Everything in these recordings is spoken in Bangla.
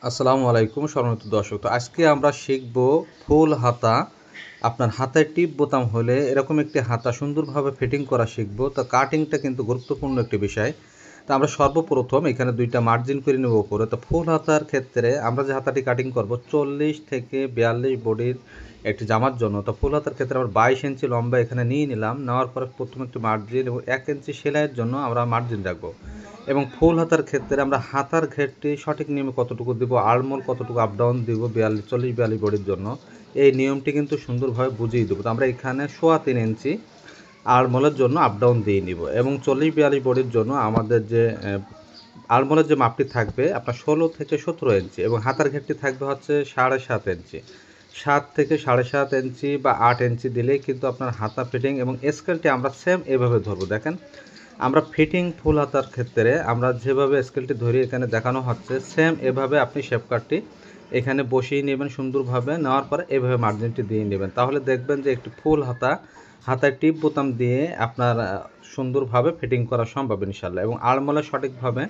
আসসালামু আলাইকুম সম্মানিত দর্শক। তো আজকে আমরা শিখব ফুল হাতা। আপনার হাতায় টিপ বোতাম হলে এরকম একটি হাতা সুন্দরভাবে ফিটিং করা শিখব। তো কাটিংটা কিন্তু গুরুত্বপূর্ণ একটি বিষয়। তো আমরা সর্বপ্রথম এখানে ২টা মার্জিন করে নেব উপরে। তো ফুল হাতার ক্ষেত্রে আমরা যে হাতাটি কাটিং করব ৪০ থেকে ৪২ বডির একটি জামার জন্য। তো ফুল হাতার ক্ষেত্রে আমরা ২২ ইঞ্চি লম্বা এখানে নিয়ে নিলাম। নেওয়ার পরে প্রথমে একটি মার্জিন এবং ১ ইঞ্চি সেলাইয়ের জন্য আমরা মার্জিন রাখবো। এবং ফুল হাতার ক্ষেত্রে আমরা হাতার ঘেরটি সঠিক নিয়মে কতটুকু দিব, আড়মোল কতটুকু আপ ডাউন দিব ৪০-৪২ বডির জন্য, এই নিয়মটি কিন্তু সুন্দরভাবে বুঝিয়ে দেবো। তো আমরা এখানে ৩.৫ ইঞ্চি আড়মোলের জন্য আপ ডাউন দিয়ে নিব এবং ৪০-৪২ বডির জন্য আমাদের যে আড়মোলের যে মাপটি থাকবে আপনার ১৬ থেকে ১৭ ইঞ্চি এবং হাতার ঘেরটি থাকবে হচ্ছে ৭.৫ ইঞ্চি। ৭ থেকে ৭.৫ ইঞ্চি বা ৮ ইঞ্চি দিলেই কিন্তু আপনার হাতা ফিটিং এবং স্কেলটি আমরা সেম এভাবে ধরবো। দেখেন, আমরা ফিটিং ফুল হাতার ক্ষেত্রে আমরা যেভাবে স্কেলটি ধরি এখানে দেখানো হচ্ছে সেম এভাবে আপনি শেপ কাটটি এখানে বসিয়ে নেবেন সুন্দরভাবে। নেওয়ার পরে এভাবে মার্জিনটি দিয়ে নেবেন, তাহলে দেখবেন যে একটি ফুল হাতায় টিপ বোতাম দিয়ে আপনার সুন্দরভাবে ফিটিং করা সম্ভব ইনশাল্লাহ। এবং আড়মোলে সঠিকভাবে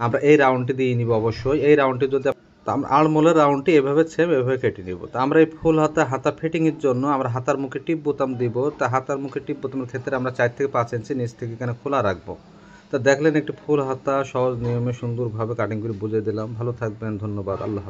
আমরা এই রাউন্ডটি দিয়ে নিব। অবশ্যই এই রাউন্ডটি যদি আমরা আড়মোলের রাউন্ডটি এভাবে সেম এভাবে কেটে নিব। তো আমরা এই ফুল হাতা ফিটিংয়ের জন্য আমরা হাতার মুখে টিপ বোতাম দিব। তা হাতার মুখে টিপ বোতামের ক্ষেত্রে আমরা ৪ থেকে ৫ ইঞ্চি নিচ থেকে এখানে খোলা রাখবো। তা দেখলেন একটি ফুল হাতা সহজ নিয়মে সুন্দরভাবে কাটিং করে বুঝিয়ে দিলাম। ভালো থাকবেন, ধন্যবাদ, আল্লাহ হাফেজ।